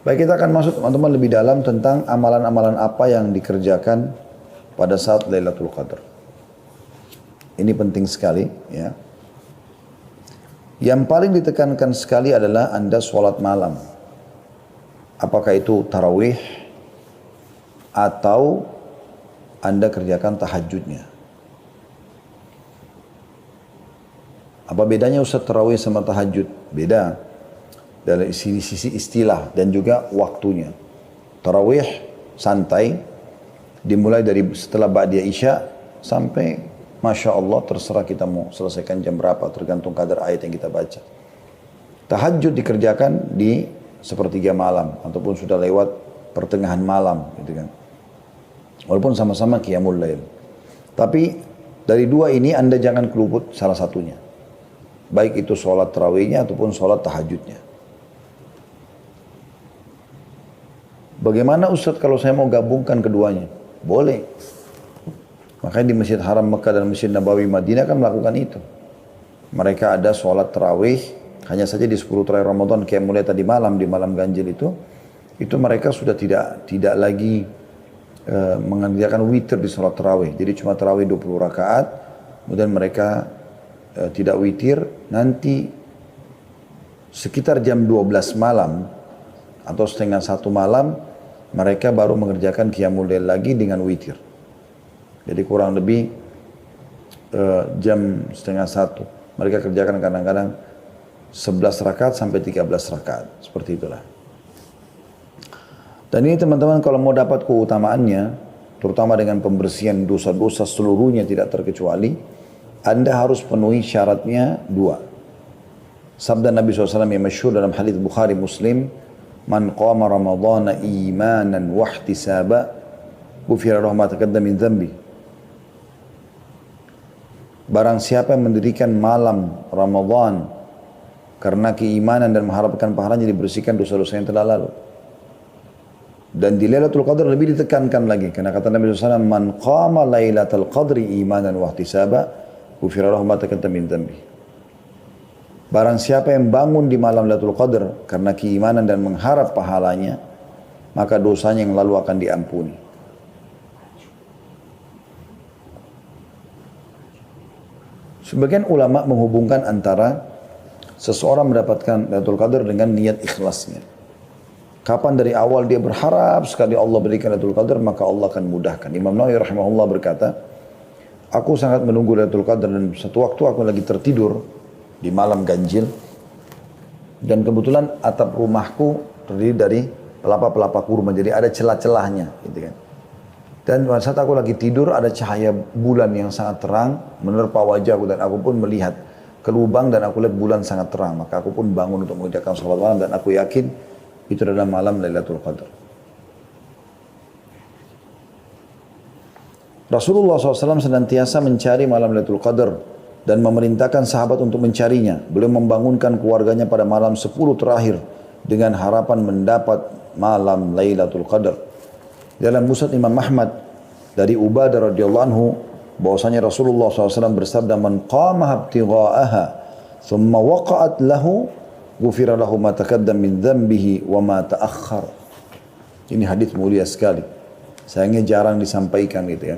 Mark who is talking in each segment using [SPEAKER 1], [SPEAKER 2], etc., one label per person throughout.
[SPEAKER 1] Baik, kita akan masuk teman-teman lebih dalam tentang amalan-amalan apa yang dikerjakan pada saat Lailatul Qadar. Ini penting sekali, ya. Yang paling ditekankan sekali adalah Anda sholat malam. Apakah itu tarawih atau Anda kerjakan tahajudnya. Apa bedanya Ustaz tarawih sama tahajud? Beda. Dari sisi istilah dan juga waktunya. Tarawih santai, dimulai dari setelah Ba'diyah Isya sampai Masya Allah terserah kita mau selesaikan jam berapa, tergantung kadar ayat yang kita baca. Tahajud dikerjakan di sepertiga malam, ataupun sudah lewat pertengahan malam, gitu kan. Walaupun sama-sama qiyamul lail. Tapi dari dua ini Anda jangan keluput salah satunya. Baik itu sholat tarawihnya ataupun sholat tahajudnya. Bagaimana Ustaz kalau saya mau gabungkan keduanya? Boleh. Makanya di Masjid Haram Mekah dan Masjid Nabawi Madinah kan melakukan itu. Mereka ada sholat tarawih, hanya saja di 10 terakhir Ramadan, kayak mulai tadi malam, di malam ganjil itu mereka sudah tidak lagi mengerjakan witir di sholat tarawih. Jadi cuma tarawih 20 rakaat, kemudian mereka tidak witir, nanti sekitar jam 12 malam, atau setengah 1 malam, mereka baru mengerjakan qiyamul lail lagi dengan witir. Jadi kurang lebih jam setengah 1. Mereka kerjakan kadang-kadang 11 rakaat sampai 13 rakaat. Seperti itulah. Dan ini teman-teman kalau mau dapat keutamaannya, terutama dengan pembersihan dosa-dosa seluruhnya tidak terkecuali, Anda harus penuhi syaratnya 2. Sabda Nabi SAW yang masyhur dalam hadits Bukhari Muslim, Man qama Ramadhana imanan wa ihtisaba ghufira lahu ma taqaddama min dhanbi. Barang siapa yang mendirikan malam Ramadan karena keimanan dan mengharapkan pahalanya, dibersihkan dosa-dosa yang telah lalu. Dan di Lailatul Qadar lebih ditekankan lagi, karena kata Nabi SAW, Man qama Lailatul Qadri imanan wa ihtisaba ghufira lahu ma taqaddama min dhanbi. Barang siapa yang bangun di malam Lailatul Qadar karena keimanan dan mengharap pahalanya, maka dosanya yang lalu akan diampuni. Sebagian ulama menghubungkan antara seseorang mendapatkan Lailatul Qadar dengan niat ikhlasnya. Kapan dari awal dia berharap sekali Allah berikan Lailatul Qadar, maka Allah akan mudahkan. Imam Nawawi rahimahullah berkata, aku sangat menunggu Lailatul Qadar, dan satu waktu aku lagi tertidur di malam ganjil, dan kebetulan atap rumahku terdiri dari pelapa-pelapa kurma, jadi ada celah-celahnya, gitu kan. Dan pada saat aku lagi tidur, ada cahaya bulan yang sangat terang menerpa wajahku, dan aku pun melihat ke lubang dan aku lihat bulan sangat terang. Maka aku pun bangun untuk mengerjakan sholat malam, dan aku yakin itu adalah malam Lailatul Qadar. Rasulullah SAW senantiasa mencari malam Lailatul Qadar dan memerintahkan sahabat untuk mencarinya. Beliau membangunkan keluarganya pada malam 10 terakhir dengan harapan mendapat malam Lailatul Qadar. Dalam Musnad Imam Ahmad dari Ubadah radhiyallahu anhu, bahwasanya Rasulullah SAW bersabda, Man qama ibtigha'aha thumma waqa'at lahu ghufira lahu ma taqaddama min dhanbihi wa ma ta'akhkhar. Ini hadis mulia sekali. Sayangnya jarang disampaikan, gitu ya.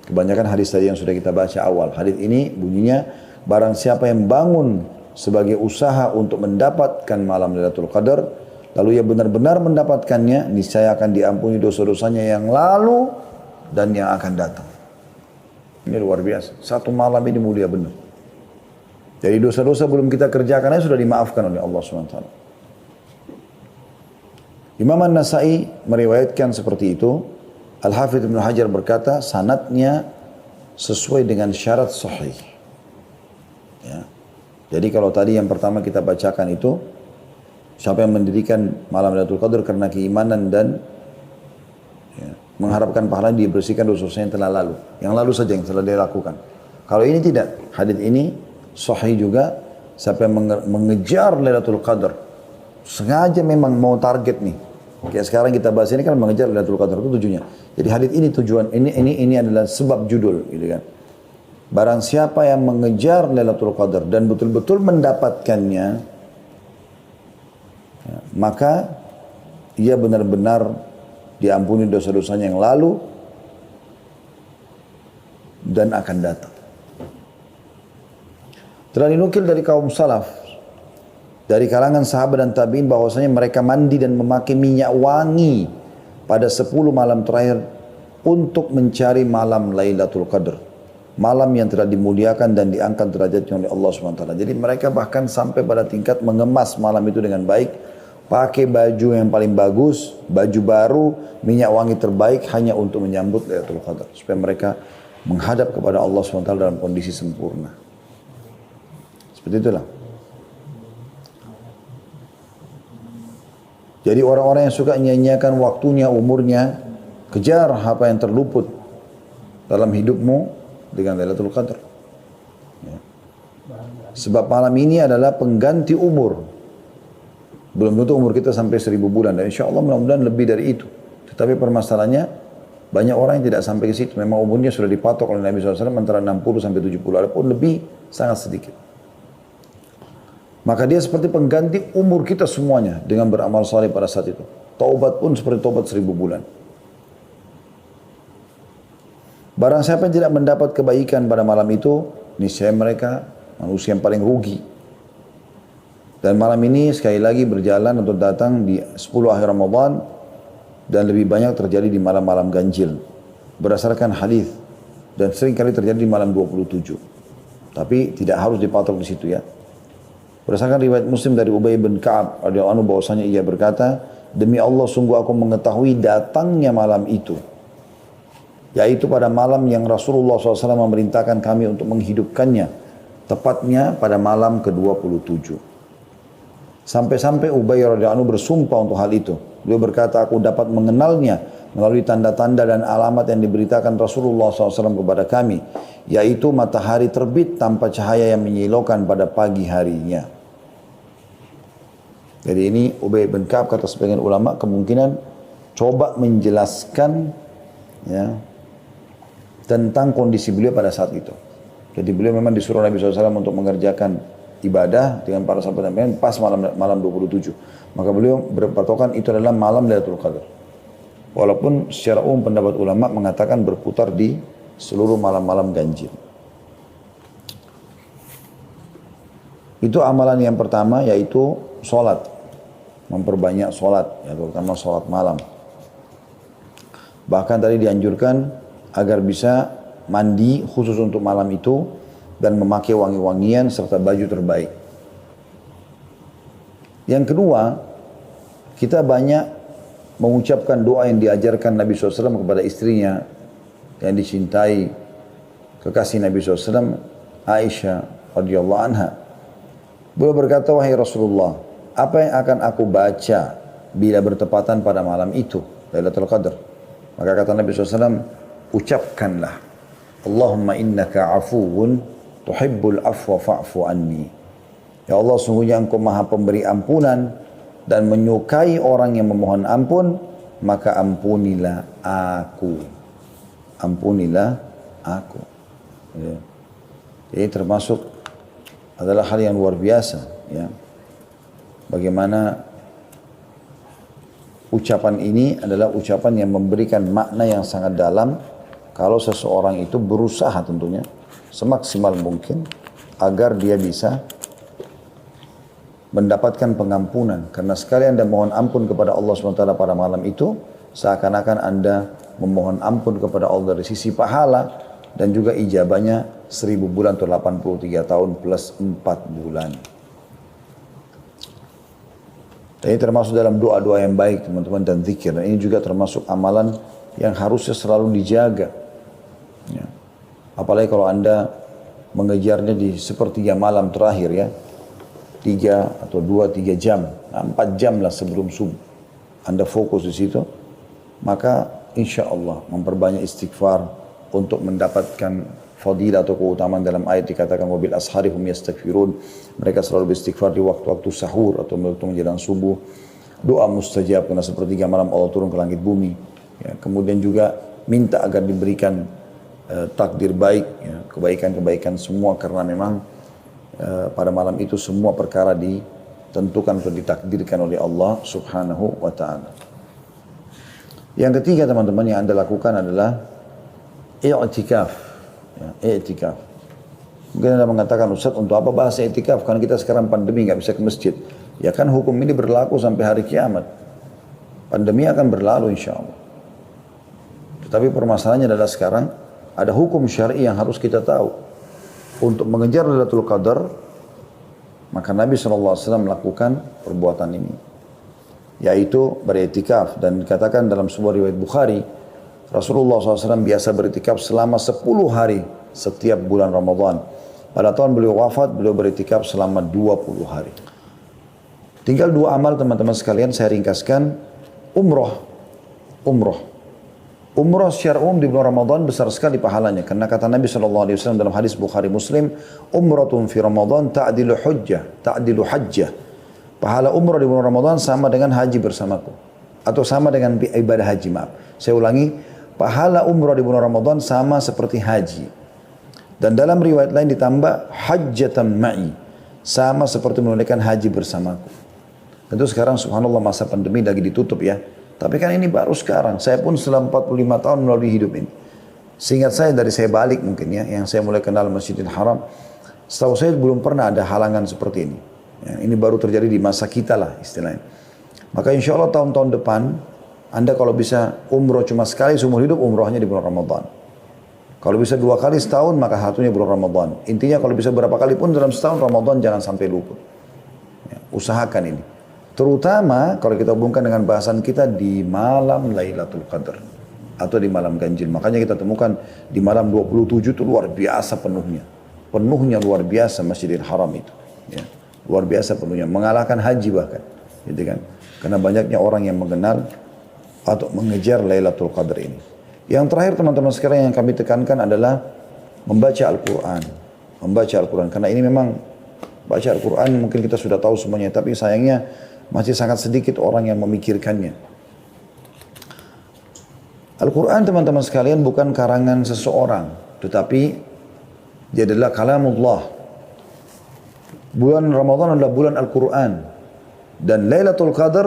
[SPEAKER 1] Kebanyakan hadis tadi yang sudah kita baca awal. Hadis ini bunyinya, barang siapa yang bangun sebagai usaha untuk mendapatkan malam Lailatul Qadar, lalu ia benar-benar mendapatkannya, niscaya akan diampuni dosa-dosanya yang lalu dan yang akan datang. Ini luar biasa. Satu malam ini mulia benar. Jadi dosa-dosa belum kita kerjakan sudah dimaafkan oleh Allah SWT. Imam An-Nasai meriwayatkan seperti itu. Al-Hafidh Ibn Hajar berkata, sanadnya sesuai dengan syarat sahih. Ya. Jadi kalau tadi yang pertama kita bacakan itu, siapa yang mendirikan malam Lailatul Qadar karena keimanan dan mengharapkan pahala, dibersihkan dosa yang telah lalu. Yang lalu saja yang telah dia lakukan. Kalau ini tidak, hadis ini sahih juga, siapa yang mengejar Lailatul Qadar, sengaja memang mau target nih. Kayak sekarang kita bahas ini kan mengejar Lailatul Qadar, itu tujuannya. Jadi hadis ini tujuan, ini adalah sebab judul, gitu kan. Barang siapa yang mengejar Lailatul Qadar dan betul-betul mendapatkannya, maka ia benar-benar diampuni dosa-dosanya yang lalu dan akan datang. Telah dinukil dari kaum salaf, dari kalangan sahabat dan tabi'in bahwasanya mereka mandi dan memakai minyak wangi pada 10 malam terakhir untuk mencari malam Lailatul Qadar. Malam yang telah dimuliakan dan diangkat derajatnya oleh Allah SWT. Jadi mereka bahkan sampai pada tingkat mengemas malam itu dengan baik. Pakai baju yang paling bagus, baju baru, minyak wangi terbaik hanya untuk menyambut Lailatul Qadar. Supaya mereka menghadap kepada Allah SWT dalam kondisi sempurna. Seperti itulah. Jadi orang-orang yang suka nyanyiakan waktunya, umurnya, kejar apa yang terluput dalam hidupmu dengan Lailatul Qadar. Ya. Sebab malam ini adalah pengganti umur. Belum tentu umur kita sampai 1000 bulan. Dan insya Allah mudah-mudahan lebih dari itu. Tetapi permasalahannya, banyak orang yang tidak sampai ke situ. Memang umurnya sudah dipatok oleh Nabi SAW antara 60 sampai 70. Adapun lebih sangat sedikit. Maka dia seperti pengganti umur kita semuanya dengan beramal saleh pada saat itu. Taubat pun seperti taubat 1000 bulan. Barang siapa yang tidak mendapat kebaikan pada malam itu, niscaya mereka manusia yang paling rugi. Dan malam ini sekali lagi berjalan untuk datang di 10 akhir Ramadan dan lebih banyak terjadi di malam-malam ganjil. Berdasarkan hadis dan sering kali terjadi di malam 27. Tapi tidak harus dipatok di situ ya. Berdasarkan riwayat Muslim dari Ubay bin Ka'ab radhiyallahu anhu bahwasanya ia berkata, demi Allah sungguh aku mengetahui datangnya malam itu, yaitu pada malam yang Rasulullah SAW memerintahkan kami untuk menghidupkannya, tepatnya pada malam ke-27. Sampai-sampai Ubay radhiyallahu anhu bersumpah untuk hal itu. Beliau berkata, aku dapat mengenalnya melalui tanda-tanda dan alamat yang diberitakan Rasulullah SAW kepada kami, yaitu matahari terbit tanpa cahaya yang menyilaukan pada pagi harinya. Jadi ini Ubay bin Ka'ab kata sebagian ulama kemungkinan coba menjelaskan ya, tentang kondisi beliau pada saat itu. Jadi beliau memang disuruh Nabi SAW untuk mengerjakan ibadah dengan para sahabat dan pas malam 27. Maka beliau berpatokan itu adalah malam Lailatul Qadar. Walaupun secara umum pendapat ulama mengatakan berputar di seluruh malam-malam ganjil. Itu amalan yang pertama yaitu sholat. Memperbanyak sholat, ya, terutama sholat malam. Bahkan tadi dianjurkan agar bisa mandi khusus untuk malam itu dan memakai wangi-wangian serta baju terbaik. Yang kedua, kita banyak mengucapkan doa yang diajarkan Nabi SAW kepada istrinya yang dicintai kekasih Nabi SAW, Aisyah radhiyallahu anha. Beliau berkata, wahai Rasulullah, apa yang akan aku baca bila bertepatan pada malam itu, Lailatul Qadar? Maka kata Nabi SAW, ucapkanlah, Allahumma innaka afuwun tuhibbul afwa fa'fu anni. Ya Allah, sungguhnya engkau maha pemberi ampunan dan menyukai orang yang memohon ampun, maka ampunilah aku. Ampunilah aku. Ya. Jadi termasuk adalah hal yang luar biasa. Ya. Bagaimana ucapan ini adalah ucapan yang memberikan makna yang sangat dalam kalau seseorang itu berusaha tentunya semaksimal mungkin agar dia bisa mendapatkan pengampunan. Karena sekali Anda mohon ampun kepada Allah SWT pada malam itu, seakan-akan Anda memohon ampun kepada Allah dari sisi pahala dan juga ijabahnya 1000 bulan atau 83 tahun plus 4 bulan. Ini termasuk dalam doa-doa yang baik teman-teman dan zikir. Dan ini juga termasuk amalan yang harusnya selalu dijaga. Ya. Apalagi kalau Anda mengejarnya di sepertiga malam terakhir ya. 3 atau 2-3 jam. 4 jam lah sebelum subuh. Anda fokus di situ. Maka insya Allah memperbanyak istighfar untuk mendapatkan fadilah atau keutamaan dalam ayat dikatakan wabil ashari hum yastaghfirun. Mereka selalu beristighfar di waktu-waktu sahur atau waktu menjelang subuh. Doa mustajab karena sepertiga malam Allah turun ke langit bumi. Ya, kemudian juga minta agar diberikan takdir baik, ya, kebaikan-kebaikan semua karena memang pada malam itu semua perkara tentukan atau ditakdirkan oleh Allah Subhanahu wa taala. Yang ketiga teman-teman yang Anda lakukan adalah i'tikaf. Ya, i'tikaf. Mungkin Anda mengatakan, Ustaz, untuk apa bahas i'tikaf? Karena kita sekarang pandemi nggak bisa ke masjid. Ya kan hukum ini berlaku sampai hari kiamat. Pandemi akan berlalu insya Allah. Tetapi permasalahannya adalah sekarang ada hukum syar'i yang harus kita tahu. Untuk mengejar Lailatul Qadar, maka Nabi SAW melakukan perbuatan ini, yaitu beriktikaf. Dan dikatakan dalam sebuah riwayat Bukhari, Rasulullah SAW biasa beriktikaf selama 10 hari setiap bulan Ramadan. Pada tahun beliau wafat, beliau beriktikaf selama 20 hari. Tinggal 2 amal teman-teman sekalian, saya ringkaskan. Umroh. Umroh secara umum di bulan Ramadan besar sekali pahalanya. Karena kata Nabi SAW dalam hadis Bukhari Muslim, umratun fi Ramadan ta'dilu hajjah. Pahala umrah di bulan Ramadan sama dengan haji bersamaku. Atau sama dengan ibadah haji, maaf. Saya ulangi, pahala umrah di bulan Ramadan sama seperti haji. Dan dalam riwayat lain ditambah hajjatan ma'i. Sama seperti menunaikan haji bersamaku. Tentu sekarang subhanallah masa pandemi lagi ditutup ya. Tapi kan ini baru sekarang. Saya pun setelah 45 tahun melalui hidup ini. Seingat saya dari saya balik mungkin ya, yang saya mulai kenal Masjidil Haram, setahu saya belum pernah ada halangan seperti ini. Ya, ini baru terjadi di masa kita lah istilahnya. Maka insya Allah tahun-tahun depan, Anda kalau bisa umroh cuma sekali seumur hidup, umrohnya di bulan Ramadan. Kalau bisa 2 kali setahun, maka satunya bulan Ramadan. Intinya kalau bisa berapa kali pun dalam setahun Ramadan jangan sampai luput. Ya, usahakan ini. Terutama kalau kita hubungkan dengan bahasan kita di malam Lailatul Qadar atau di malam ganjil. Makanya kita temukan di malam 27 itu luar biasa penuhnya. Penuhnya luar biasa Masjidil Haram itu. Ya, luar biasa penuhnya. Mengalahkan haji bahkan. Gitu kan. Karena banyaknya orang yang mengenal atau mengejar Lailatul Qadar ini. Yang terakhir teman-teman sekarang yang kami tekankan adalah membaca Al-Quran. Membaca Al-Quran. Karena ini memang baca Al-Quran mungkin kita sudah tahu semuanya. Tapi sayangnya masih sangat sedikit orang yang memikirkannya. Al-Quran teman-teman sekalian bukan karangan seseorang. Tetapi dia adalah kalamullah. Bulan Ramadan adalah bulan Al-Quran. Dan Lailatul Qadar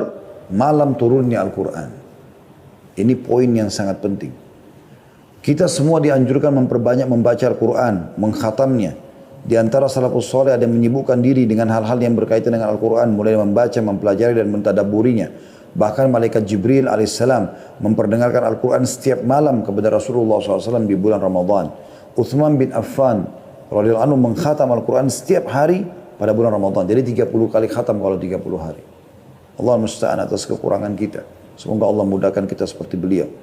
[SPEAKER 1] malam turunnya Al-Quran. Ini poin yang sangat penting. Kita semua dianjurkan memperbanyak membaca Al-Quran, mengkhatamnya. Di antara salafus soleh ada yang menyibukkan diri dengan hal-hal yang berkaitan dengan Al-Quran, mulai membaca, mempelajari dan mentadaburinya. Bahkan malaikat Jibril alaihissalam memperdengarkan Al-Quran setiap malam kepada Rasulullah SAW di bulan Ramadan. Uthman bin Affan radhiyallahu anhu mengkhatam Al-Quran setiap hari pada bulan Ramadan. Jadi 30 kali khatam kalau 30 hari. Allah musta'an atas kekurangan kita. Semoga Allah mudahkan kita seperti beliau.